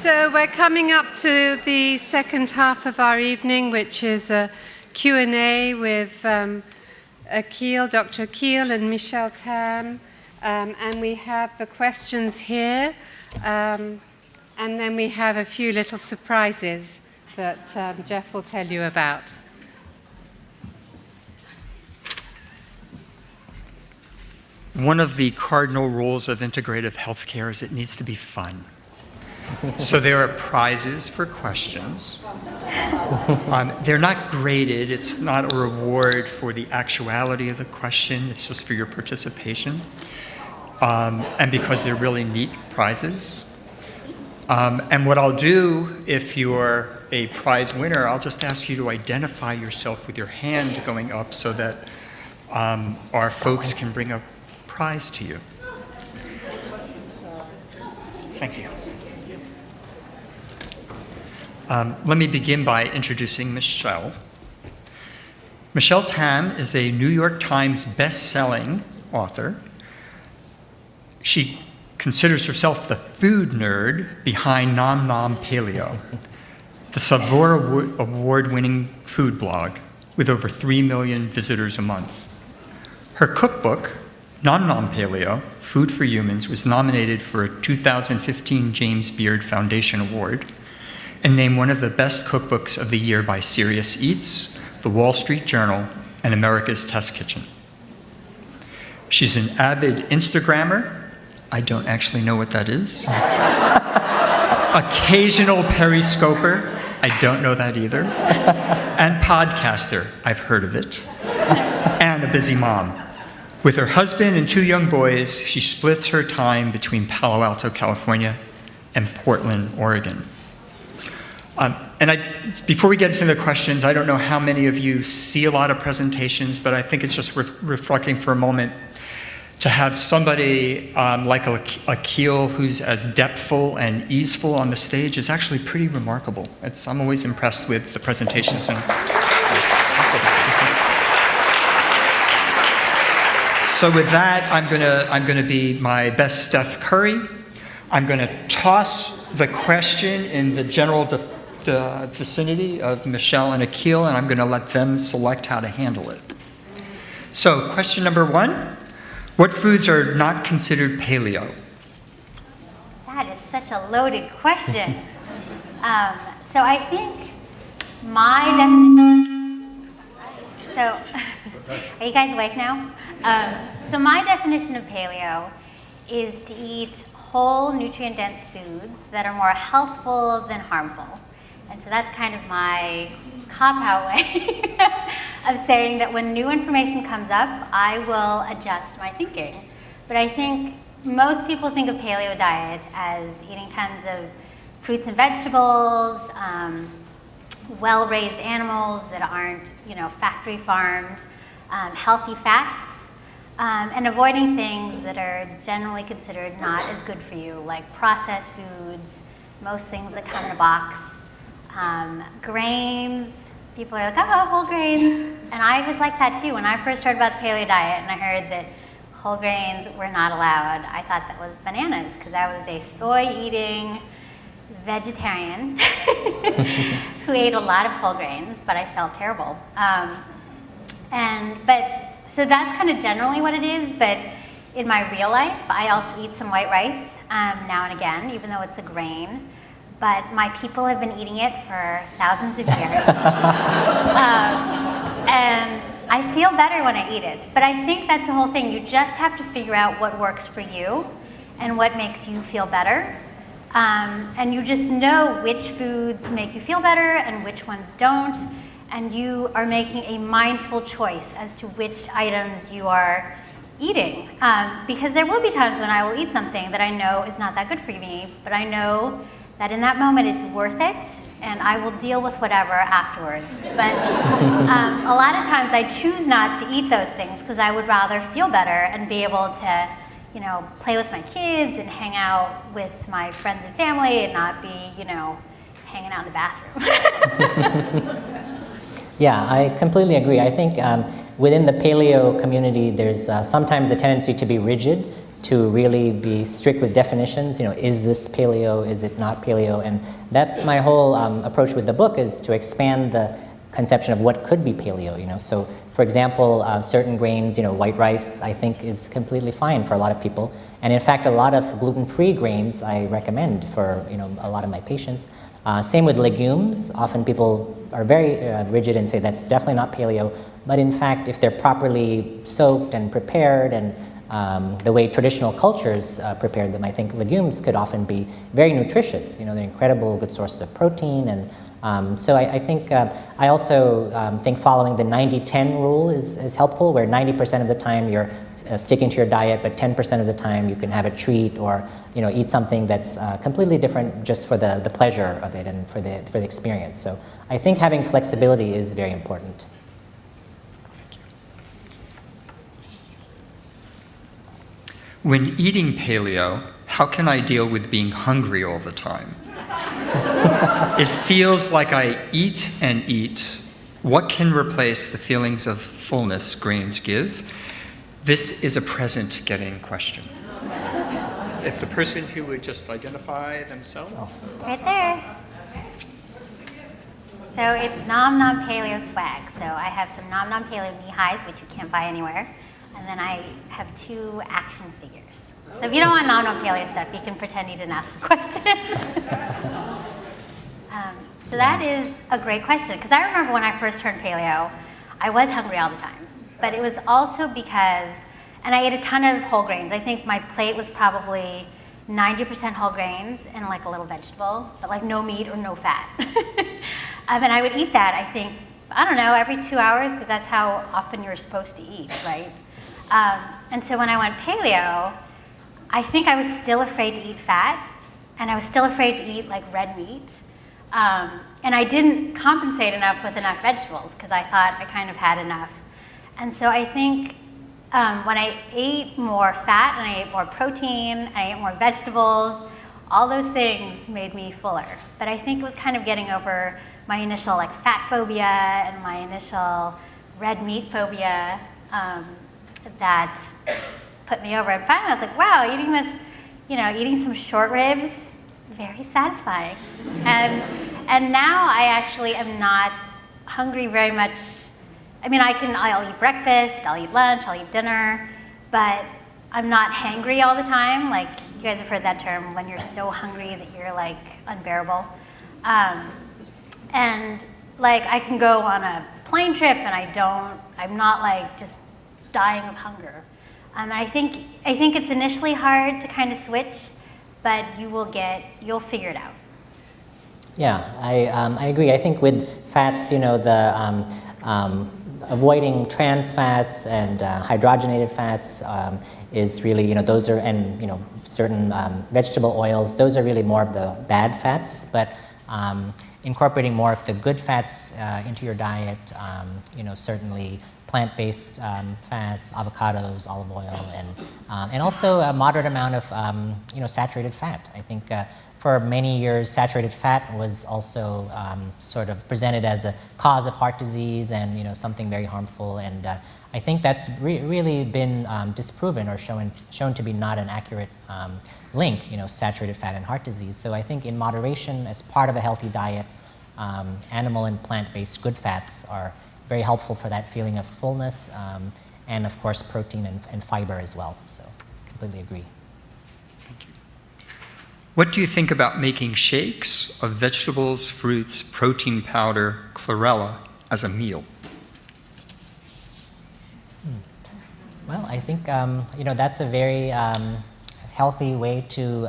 So we're coming up to the second half of our evening, which is a Q&A with Dr. Akil and Michelle Tam. And we have the questions here. And then we have a few little surprises that Jeff will tell you about. One of the cardinal rules of integrative healthcare is it needs to be fun. So there are prizes for questions. They're not graded. It's not a reward for the actuality of the question. It's just for your participation. And because they're really neat prizes. And what I'll do, if you're a prize winner, I'll just ask you to identify yourself with your hand going up so that our folks can bring a prize to you. Thank you. Let me begin by introducing Michelle. Michelle Tam is a New York Times best-selling author. She considers herself the food nerd behind Nom Nom Paleo, the Savor Award-winning food blog with over 3 million visitors a month. Her cookbook, Nom Nom Paleo, Food for Humans, was nominated for a 2015 James Beard Foundation Award and named one of the best cookbooks of the year by Serious Eats, The Wall Street Journal, and America's Test Kitchen. She's an avid Instagrammer. I don't actually know what that is. Occasional periscoper. I don't know that either. And podcaster. I've heard of it. And a busy mom. With her husband and 2 young boys, she splits her time between Palo Alto, California, and Portland, Oregon. Before we get into the questions, I don't know how many of you see a lot of presentations, but I think it's just worth reflecting for a moment to have somebody like Akil, who's as depthful and easeful on the stage, is actually pretty remarkable. I'm always impressed with the presentations. So with that, I'm gonna be my best Steph Curry. I'm gonna toss the question in the general vicinity of Michelle and Akil, and I'm gonna let them select how to handle it. So question number 1, what foods are not considered paleo? That is such a loaded question. So I think my definition, are you guys awake now? So my definition of paleo is to eat whole nutrient-dense foods that are more healthful than harmful. And so that's kind of my cop-out way of saying that when new information comes up, I will adjust my thinking. But I think most people think of paleo diet as eating tons of fruits and vegetables, well-raised animals that aren't, factory farmed, healthy fats, and avoiding things that are generally considered not as good for you, like processed foods, most things that come in a box. Grains, people are like, oh, whole grains. And I was like that too. When I first heard about the paleo diet and I heard that whole grains were not allowed, I thought that was bananas, because I was a soy-eating vegetarian who ate a lot of whole grains, but I felt terrible. So that's kind of generally what it is, but in my real life, I also eat some white rice now and again, even though it's a grain. But my people have been eating it for thousands of years. And I feel better when I eat it. But I think that's the whole thing. You just have to figure out what works for you and what makes you feel better. And you just know which foods make you feel better and which ones don't. And you are making a mindful choice as to which items you are eating. Because there will be times when I will eat something that I know is not that good for me, but I know that in that moment it's worth it, and I will deal with whatever afterwards. But a lot of times I choose not to eat those things because I would rather feel better and be able to, play with my kids and hang out with my friends and family and not be, hanging out in the bathroom. Yeah, I completely agree. I think within the paleo community, there's sometimes a tendency to be rigid. to really be strict with definitions. Is this paleo? Is it not paleo? And that's my whole approach with the book, is to expand the conception of what could be paleo. So for example, certain grains, white rice, I think is completely fine for a lot of people. And in fact, a lot of gluten-free grains I recommend for a lot of my patients. Same with legumes. Often people are very rigid and say that's definitely not paleo. But in fact, if they're properly soaked and prepared, and the way traditional cultures prepared them, I think legumes could often be very nutritious. They're incredible good sources of protein. And so I think, I also think following the 90-10 rule is helpful, where 90% of the time you're sticking to your diet, but 10% of the time you can have a treat or eat something that's completely different just for the pleasure of it and for the experience. So I think having flexibility is very important. When eating paleo, how can I deal with being hungry all the time? It feels like I eat and eat. What can replace the feelings of fullness grains give? This is a present getting question. If the person who would just identify themselves. Right there. So it's Nom Nom Paleo swag. So I have some Nom Nom Paleo knee-highs, which you can't buy anywhere. And then I have 2 action figures. So if you don't want Nom Nom Paleo stuff, you can pretend you didn't ask the question. So that is a great question, because I remember when I first turned paleo, I was hungry all the time. But it was also because, and I ate a ton of whole grains. I think my plate was probably 90% whole grains and like a little vegetable, but like no meat or no fat. And I would eat that, I think, I don't know, every 2 hours, because that's how often you're supposed to eat, right? And so when I went paleo, I think I was still afraid to eat fat, and I was still afraid to eat like red meat. And I didn't compensate enough with enough vegetables, because I thought I kind of had enough. And so I think when I ate more fat and I ate more protein, and I ate more vegetables, all those things made me fuller. But I think it was kind of getting over my initial like fat phobia and my initial red meat phobia that put me over. And finally I was like, wow, eating this, eating some short ribs is very satisfying. And now I actually am not hungry very much. I mean, I'll eat breakfast, I'll eat lunch, I'll eat dinner, but I'm not hangry all the time. Like, you guys have heard that term, when you're so hungry that you're like unbearable. And like, I can go on a plane trip and I'm not like just dying of hunger. I think it's initially hard to kind of switch, but you'll figure it out. Yeah, I agree. I think with fats, avoiding trans fats and hydrogenated fats is really, those are, and certain vegetable oils, those are really more of the bad fats. But incorporating more of the good fats into your diet, certainly plant-based fats, avocados, olive oil, and also a moderate amount of saturated fat. I think for many years, saturated fat was also sort of presented as a cause of heart disease and something very harmful. And I think that's really been disproven or shown to be not an accurate link, saturated fat and heart disease. So I think in moderation, as part of a healthy diet, animal and plant-based good fats are very helpful for that feeling of fullness, and of course protein and fiber as well. So completely agree. Thank you. What do you think about making shakes of vegetables, fruits, protein powder, chlorella as a meal? Well, I think that's a very healthy way to,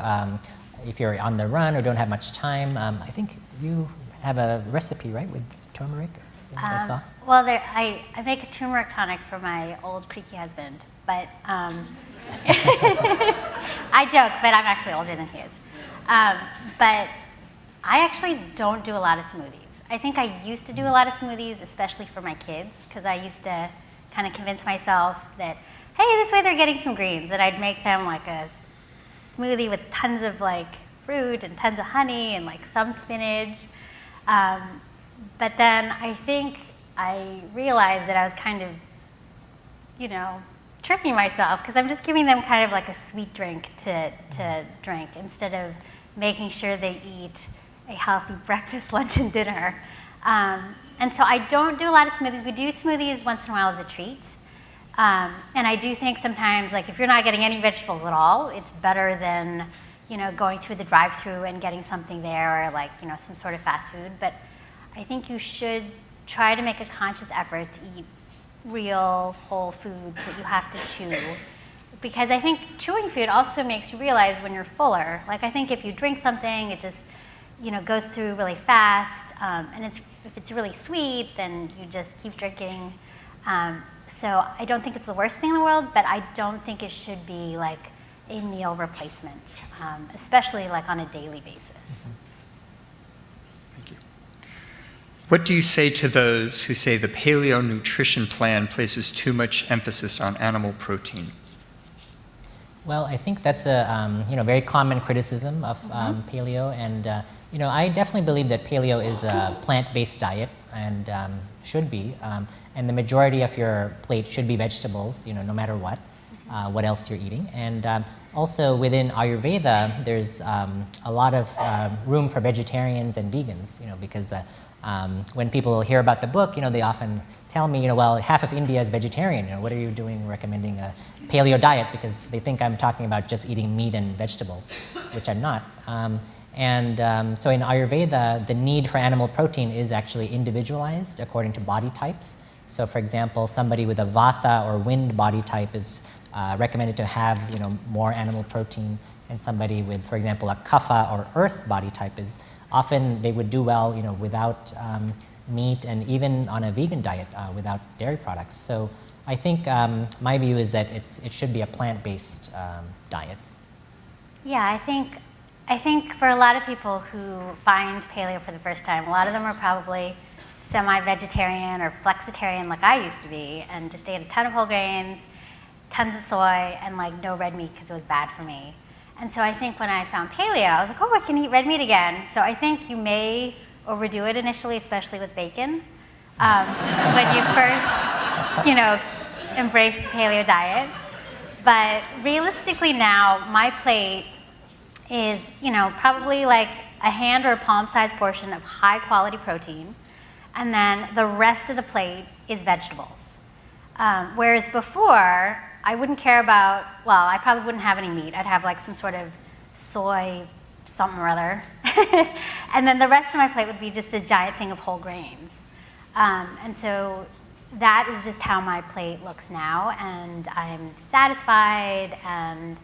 if you're on the run or don't have much time. I think you have a recipe, right, with turmeric? I saw. Well, I make a turmeric tonic for my old creaky husband, but I joke, but I'm actually older than he is. But I actually don't do a lot of smoothies. I think I used to do a lot of smoothies, especially for my kids, because I used to kind of convince myself that, hey, this way they're getting some greens, that I'd make them like a smoothie with tons of like fruit and tons of honey and like some spinach. But then I think I realized that I was kind of, tricking myself because I'm just giving them kind of like a sweet drink to drink instead of making sure they eat a healthy breakfast, lunch, and dinner. And so I don't do a lot of smoothies. We do smoothies once in a while as a treat. And I do think sometimes, like if you're not getting any vegetables at all, it's better than, going through the drive-through and getting something there or like, some sort of fast food. But I think you should try to make a conscious effort to eat real whole foods that you have to chew. Because I think chewing food also makes you realize when you're fuller. Like I think if you drink something, it just, goes through really fast. And if it's really sweet, then you just keep drinking. So I don't think it's the worst thing in the world, but I don't think it should be like a meal replacement, especially like on a daily basis. Thank you. What do you say to those who say the paleo nutrition plan places too much emphasis on animal protein? Well, I think that's a very common criticism of paleo, and I definitely believe that paleo is a plant-based diet and should be, and the majority of your plate should be vegetables, no matter what else you're eating. And also within Ayurveda, there's a lot of room for vegetarians and vegans, because when people hear about the book, they often tell me, well, half of India is vegetarian. What are you doing recommending a paleo diet? Because they think I'm talking about just eating meat and vegetables, which I'm not. So in Ayurveda, the need for animal protein is actually individualized according to body types. So for example, somebody with a vata or wind body type is recommended to have more animal protein, and somebody with, for example, a kapha or earth body type is often they would do well without meat and even on a vegan diet without dairy products. So I think my view is that it should be a plant-based diet. Yeah, I think for a lot of people who find paleo for the first time, a lot of them are probably semi-vegetarian or flexitarian like I used to be, and just ate a ton of whole grains, tons of soy, and like no red meat because it was bad for me. And so I think when I found paleo, I was like, oh, I can eat red meat again. So I think you may overdo it initially, especially with bacon, when you first, embrace the paleo diet. But realistically now, my plate is, probably like a hand or a palm-sized portion of high-quality protein, and then the rest of the plate is vegetables. Whereas before, I wouldn't care about, I probably wouldn't have any meat. I'd have like some sort of soy something or other. And then the rest of my plate would be just a giant thing of whole grains. And so that is just how my plate looks now, and I'm satisfied, and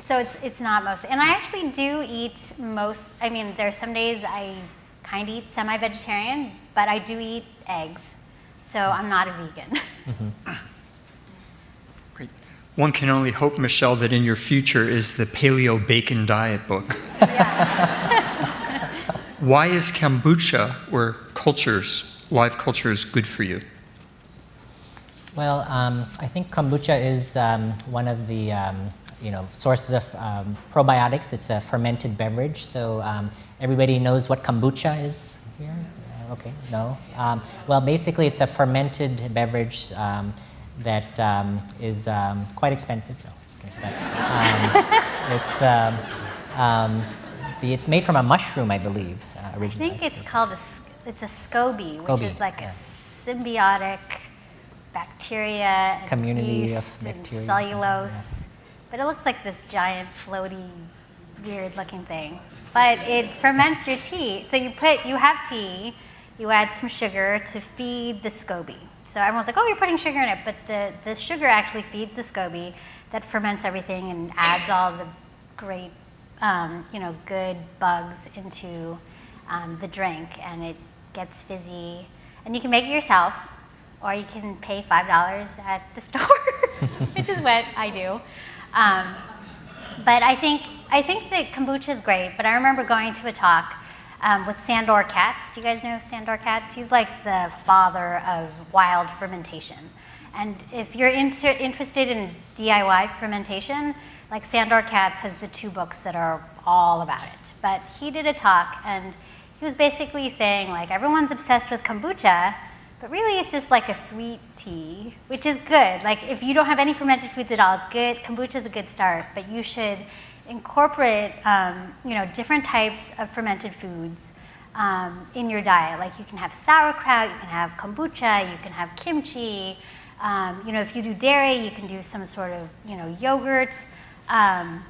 so it's not mostly. And I actually do eat there's some days I kind of eat semi-vegetarian, but I do eat eggs. So I'm not a vegan. Great. One can only hope, Michelle, that in your future is the Paleo Bacon Diet book. Yeah. Why is kombucha or live cultures, good for you? Well, I think kombucha is one of the sources of probiotics. It's a fermented beverage, so everybody knows what kombucha is here. Okay, no. Well, basically, it's a fermented beverage that is quite expensive. No, just kidding. But, it's made from a mushroom, I believe, originally. I think it's called it's a SCOBY, which is like a symbiotic bacteria and community yeast of bacteria and cellulose. But it looks like this giant, floaty, weird-looking thing. But it ferments your tea. So you have tea. You add some sugar to feed the SCOBY. So everyone's like, oh, you're putting sugar in it. But the sugar actually feeds the SCOBY that ferments everything and adds all the great, good bugs into the drink. And it gets fizzy. And you can make it yourself, or you can pay $5 at the store, which is what I do. But I think that kombucha is great. But I remember going to a talk with Sandor Katz. Do you guys know Sandor Katz? He's like the father of wild fermentation. And if you're interested in DIY fermentation, like Sandor Katz has the 2 books that are all about it. But he did a talk, and he was basically saying, like, everyone's obsessed with kombucha, But really, it's just like a sweet tea, which is good. Like if you don't have any fermented foods at all, it's good. Kombucha is a good start, but you should incorporate, different types of fermented foods in your diet. Like you can have sauerkraut, you can have kombucha, you can have kimchi. If you do dairy, you can do some sort of, yogurt. But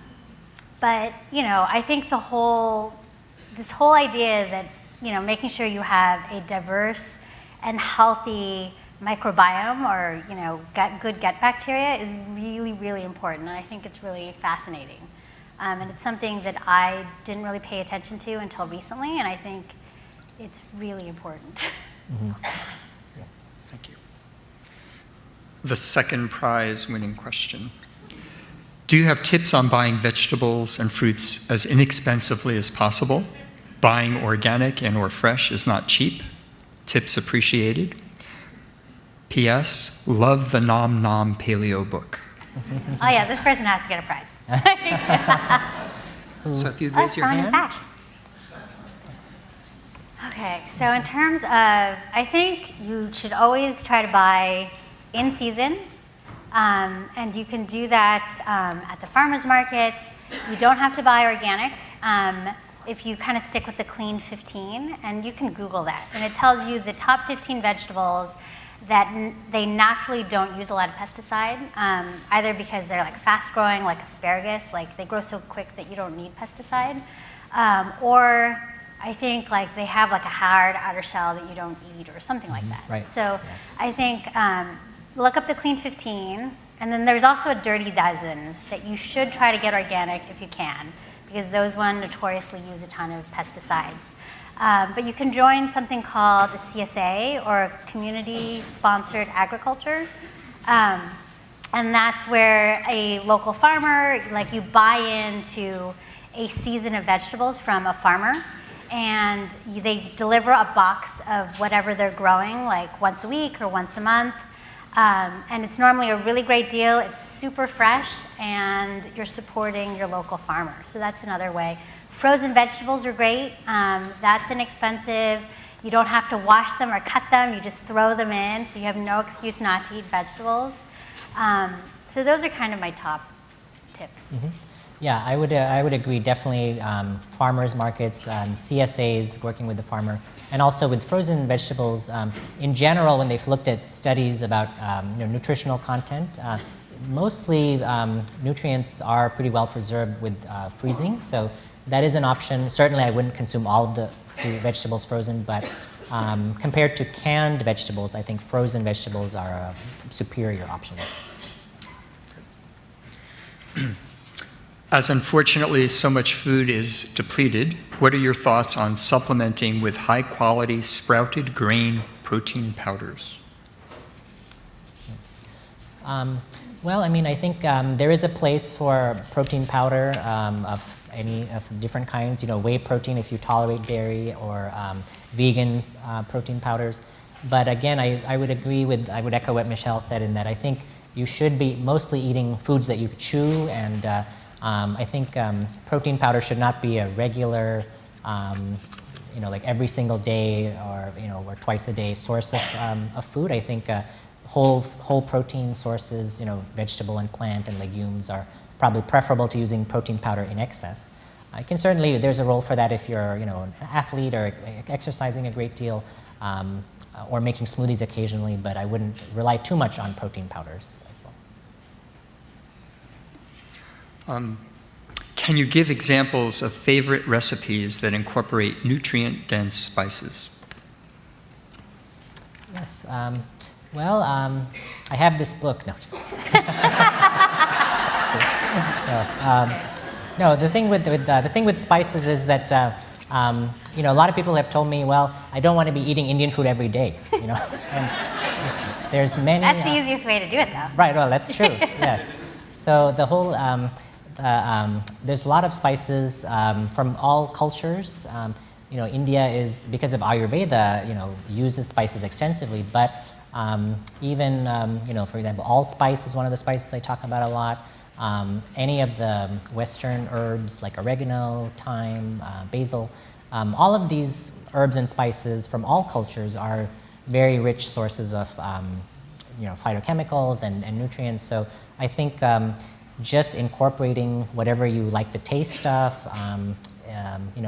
I think this whole idea that, making sure you have a diverse and healthy microbiome or, good gut bacteria is really, really important. And I think it's really fascinating. And it's something that I didn't really pay attention to until recently, and I think it's really important. Mm-hmm. Thank you. The second prize winning question. Do you have tips on buying vegetables and fruits as inexpensively as possible? Buying organic and or fresh is not cheap. Tips appreciated. P.S. Love the Nom Nom Paleo book. Oh yeah, this person has to get a prize. So if you'd raise your hand. Back. Okay, so in terms of, I think you should always try to buy in season, and you can do that at the farmer's market. You don't have to buy organic if you kind of stick with the clean 15, and you can Google that, and it tells you the top 15 vegetables that they naturally don't use a lot of pesticide, either because they're like fast growing, like asparagus, like they grow so quick that you don't need pesticide, or I think like they have like a hard outer shell that you don't eat or something like that. Right. So I think look up the clean 15, and then there's also a dirty dozen that you should try to get organic if you can, because those ones notoriously use a ton of pesticides. But you can join something called a CSA, or community-sponsored agriculture. And that's where a local farmer, like you buy into a season of vegetables from a farmer, and they deliver a box of whatever they're growing, like once a week or once a month. And it's normally a really great deal. It's super fresh, and you're supporting your local farmer. So that's another way. Frozen vegetables are great. That's inexpensive. You don't have to wash them or cut them. You just throw them in, so you have no excuse not to eat vegetables. So those are kind of my top tips. Mm-hmm. Yeah, I would agree. Definitely, farmers markets, CSAs, working with the farmer, and also with frozen vegetables. In general, when they've looked at studies about nutritional content, mostly nutrients are pretty well preserved with freezing. So that is an option. Certainly, I wouldn't consume all of the vegetables frozen, but compared to canned vegetables, I think frozen vegetables are a superior option. As unfortunately so much food is depleted, what are your thoughts on supplementing with high-quality sprouted grain protein powders? Well, I mean, I think there is a place for protein powder of different kinds. Whey protein if you tolerate dairy, or vegan protein powders. But again, I would echo what Michelle said in that I think you should be mostly eating foods that you chew, and I think protein powder should not be a regular, like every single day or twice a day source of food. I think whole protein sources, vegetable and plant and legumes are probably preferable to using protein powder in excess. There's a role for that if you're, an athlete or exercising a great deal, or making smoothies occasionally, but I wouldn't rely too much on protein powders as well. Can you give examples of favorite recipes that incorporate nutrient-dense spices? Yes. Well, I have this book. No, just no. The thing with spices is that a lot of people have told me, well, I don't want to be eating Indian food every day. And there's many. That's the easiest way to do it, though. Right. Well, that's true. Yes. So the whole there's a lot of spices from all cultures. India is, because of Ayurveda, uses spices extensively, but even, for example, allspice is one of the spices I talk about a lot. Any of the Western herbs like oregano, thyme, basil, all of these herbs and spices from all cultures are very rich sources of phytochemicals and nutrients. So I think just incorporating whatever you like the taste of,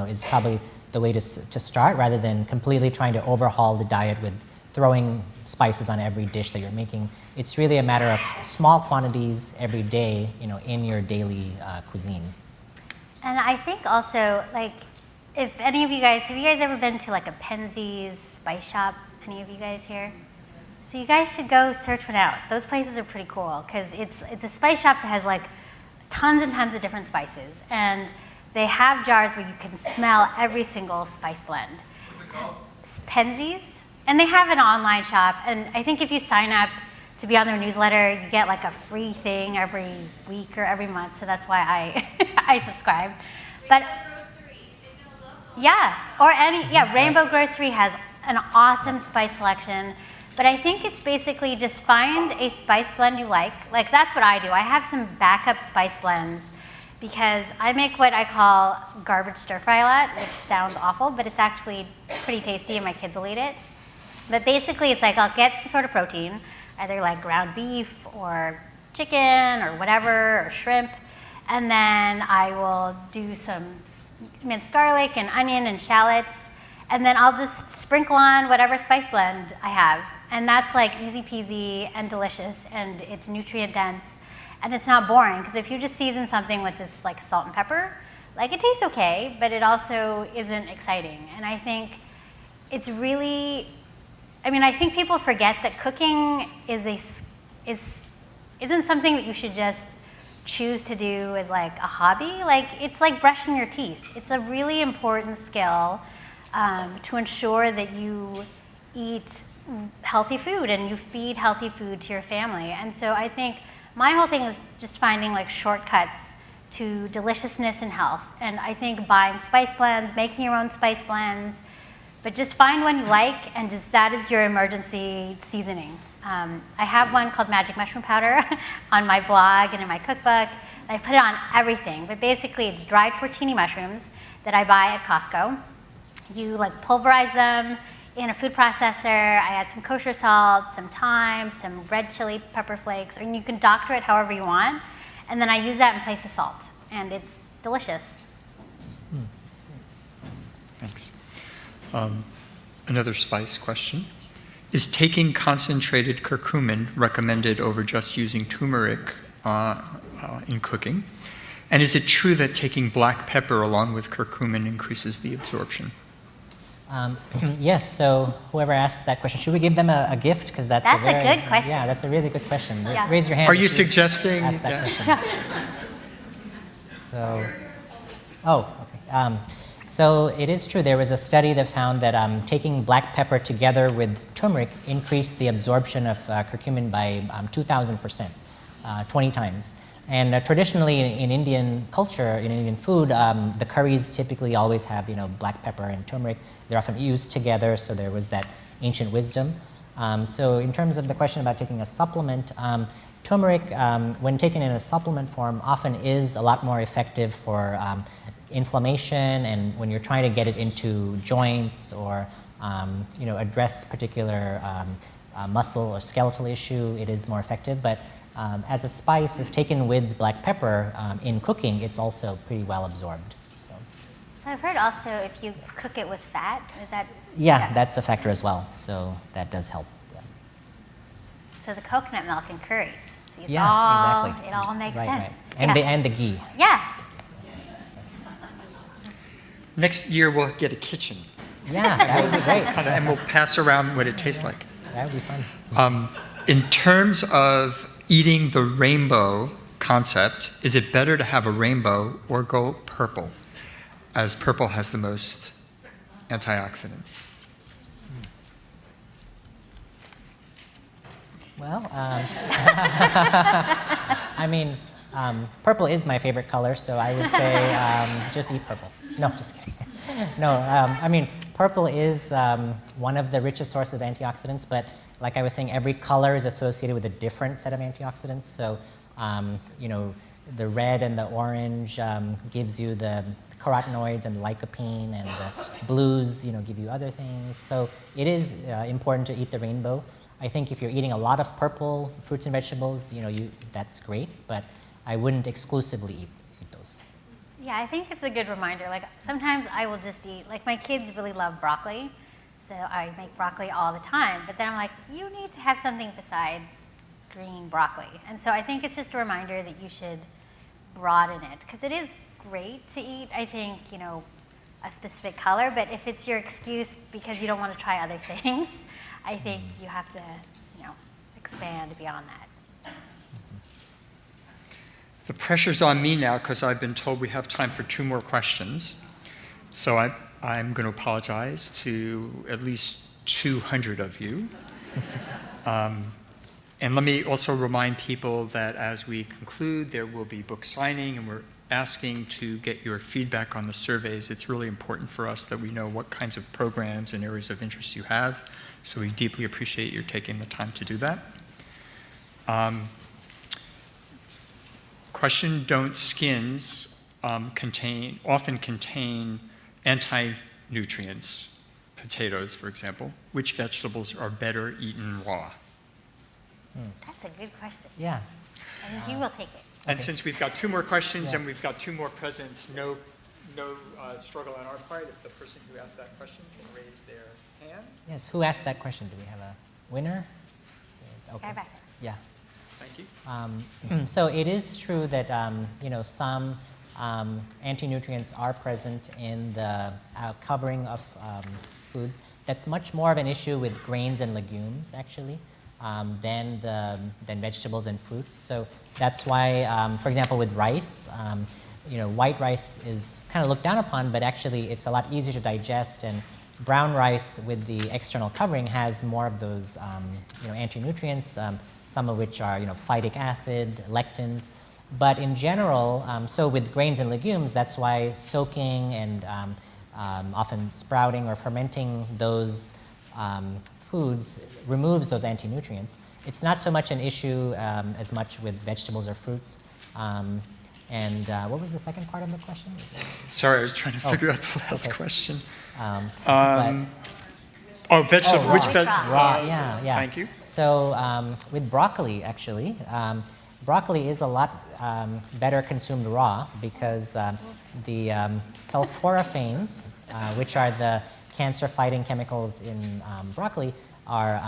is probably the way to start, rather than completely trying to overhaul the diet with throwing spices on every dish that you're making. It's really a matter of small quantities every day, in your daily cuisine. And I think also, like, if any of you guys, have you guys ever been to like a Penzies spice shop? Any of you guys here? So you guys should go search one out. Those places are pretty cool because it's a spice shop that has like tons and tons of different spices, and they have jars where you can smell every single spice blend. What's it called? Penzies, and they have an online shop. And I think if you sign up to be on their newsletter, you get like a free thing every week or every month. So that's why I subscribe. But yeah, Rainbow Grocery has an awesome spice selection. But I think it's basically just find a spice blend you like. Like, that's what I do. I have some backup spice blends because I make what I call garbage stir fry a lot, which sounds awful, but it's actually pretty tasty and my kids will eat it. But basically it's like I'll get some sort of protein, either like ground beef or chicken or whatever, or shrimp, and then I will do some minced garlic and onion and shallots, and then I'll just sprinkle on whatever spice blend I have. And that's like easy peasy and delicious, and it's nutrient dense, and it's not boring, because if you just season something with just like salt and pepper, like it tastes okay, but it also isn't exciting. And I think it's really, I think people forget that cooking isn't something that you should just choose to do as like a hobby. Like, it's like brushing your teeth. It's a really important skill to ensure that you eat healthy food and you feed healthy food to your family. And so I think my whole thing is just finding like shortcuts to deliciousness and health. And I think buying spice blends, making your own spice blends, but just find one you like, and just that is your emergency seasoning. I have one called Magic Mushroom Powder on my blog and in my cookbook. I put it on everything, but basically it's dried porcini mushrooms that I buy at Costco. You like pulverize them in a food processor. I add some kosher salt, some thyme, some red chili pepper flakes, and you can doctor it however you want. And then I use that in place of salt, and it's delicious. Thanks. Another spice question. Is taking concentrated curcumin recommended over just using turmeric in cooking? And is it true that taking black pepper along with curcumin increases the absorption? Yes, so whoever asked that question, should we give them a gift? Because that's a good question. Yeah, that's a really good question. Yeah. Raise your hand. Are you suggesting? Ask that question. Okay. So it is true, there was a study that found that taking black pepper together with turmeric increased the absorption of curcumin by 2,000%, 20 times. And traditionally in Indian culture, in Indian food, the curries typically always have black pepper and turmeric. They're often used together, so there was that ancient wisdom. So in terms of the question about taking a supplement, turmeric, when taken in a supplement form, often is a lot more effective for inflammation, and when you're trying to get it into joints or address particular muscle or skeletal issue, it is more effective. But as a spice, if taken with black pepper in cooking, it's also pretty well absorbed. So I've heard also if you cook it with fat, is that? Yeah, that's a factor as well. So that does help. Yeah. So the coconut milk and curries. See, Exactly. It all makes sense. Right. And the ghee. Yeah. Next year we'll get a kitchen. Yeah, that would be great. And we'll pass around what it tastes like. That would be fun. In terms of eating the rainbow concept, is it better to have a rainbow or go purple, as purple has the most antioxidants? Well, purple is my favorite color, so I would say just eat purple. No, just kidding. No, purple is one of the richest sources of antioxidants, but like I was saying, every color is associated with a different set of antioxidants. So, the red and the orange gives you the carotenoids and lycopene, and the blues, give you other things. So it is important to eat the rainbow. I think if you're eating a lot of purple fruits and vegetables, that's great, but I wouldn't exclusively eat those. Yeah, I think it's a good reminder. Like sometimes I will just eat, like my kids really love broccoli, so I make broccoli all the time, but then I'm like, you need to have something besides green broccoli. And so I think it's just a reminder that you should broaden it, because it is great to eat, I think, a specific color, but if it's your excuse because you don't want to try other things, I think you have to, expand beyond that. The pressure's on me now because I've been told we have time for 2 more questions. So I'm going to apologize to at least 200 of you. And let me also remind people that as we conclude, there will be book signing, and we're asking to get your feedback on the surveys. It's really important for us that we know what kinds of programs and areas of interest you have. So we deeply appreciate your taking the time to do that. Question don't skins often contain anti-nutrients, potatoes, for example. Which vegetables are better eaten raw? That's a good question. Yeah. I think you will take it. And since we've got 2 more questions Yeah. and we've got 2 more presents, no struggle on our part. If the person who asked that question can raise their hand. Yes, who asked that question? Do we have a winner? Yes, okay. Guy back there. Yeah. Thank you. So it is true that some anti-nutrients are present in the covering of foods. That's much more of an issue with grains and legumes, actually, than vegetables and fruits. So that's why, for example, with rice, white rice is kind of looked down upon, but actually it's a lot easier to digest, and brown rice with the external covering has more of those anti-nutrients, some of which are phytic acid, lectins. But in general, so with grains and legumes, that's why soaking and often sprouting or fermenting those foods removes those anti-nutrients. It's not so much an issue as much with vegetables or fruits. And what was the second part of the question? Sorry, I was trying to figure out the last okay. question. Vegetable. Which raw, yeah. Thank you. So with broccoli, actually, broccoli is a lot better consumed raw because the sulforaphanes, which are the cancer-fighting chemicals in broccoli, are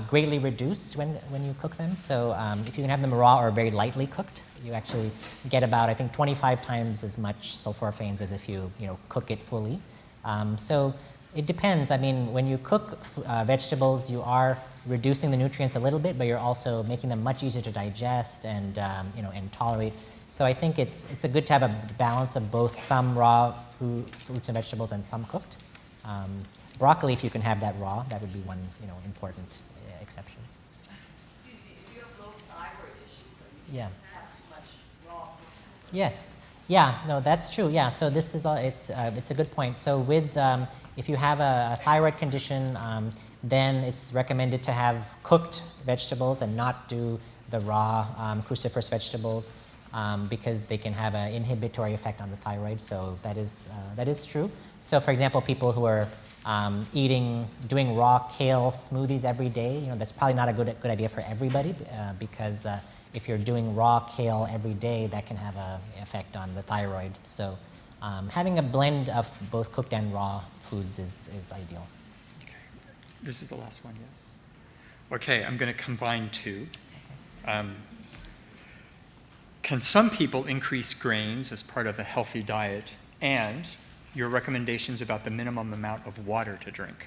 greatly reduced when you cook them. So if you can have them raw or very lightly cooked, you actually get about, I think, 25 times as much sulforaphanes as if you cook it fully. So it depends. I mean, when you cook vegetables, you are reducing the nutrients a little bit, but you're also making them much easier to digest and and tolerate. So I think it's a good to have a balance of both some raw fruits and vegetables and some cooked. Broccoli, if you can have that raw, that would be one important exception. Excuse me, if you have low thyroid issues, so you Yeah. can't have too much raw food. Yes. Yeah. No, that's true. Yeah. So this is all. It's a good point. So with if you have a thyroid condition, then it's recommended to have cooked vegetables and not do the raw cruciferous vegetables because they can have an inhibitory effect on the thyroid. So that is true. So for example, people who are doing raw kale smoothies every day, that's probably not a good idea for everybody because if you're doing raw kale every day, that can have an effect on the thyroid. So having a blend of both cooked and raw foods is ideal. Okay. This is the last one, yes? Okay, I'm going to combine 2. Can some people increase grains as part of a healthy diet? And your recommendations about the minimum amount of water to drink?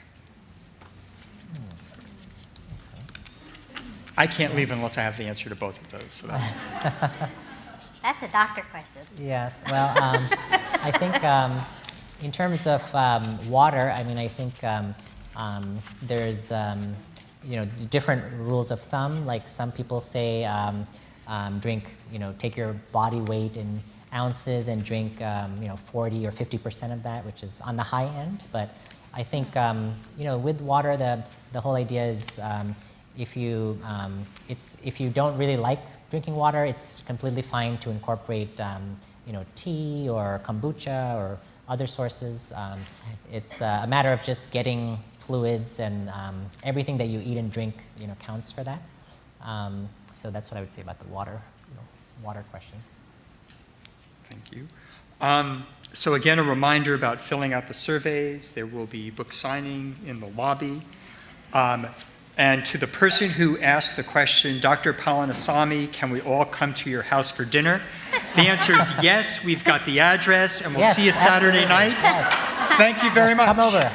I can't leave unless I have the answer to both of those. So that's That's a doctor question. Yes. Well, I think in terms of water, I mean, I think there's different rules of thumb. Like some people say, drink, take your body weight in ounces and drink, 40 or 50% of that, which is on the high end. But I think, with water, the whole idea is if you don't really like drinking water, it's completely fine to incorporate, tea or kombucha or other sources. It's a matter of just getting fluids, and everything that you eat and drink, counts for that. So that's what I would say about the water question. Thank you. So again, a reminder about filling out the surveys. There will be book signing in the lobby. And to the person who asked the question, Dr. Palanasamy, can we all come to your house for dinner? The answer is yes. We've got the address, and we'll see you Saturday night. Yes. Thank you very much. Come over.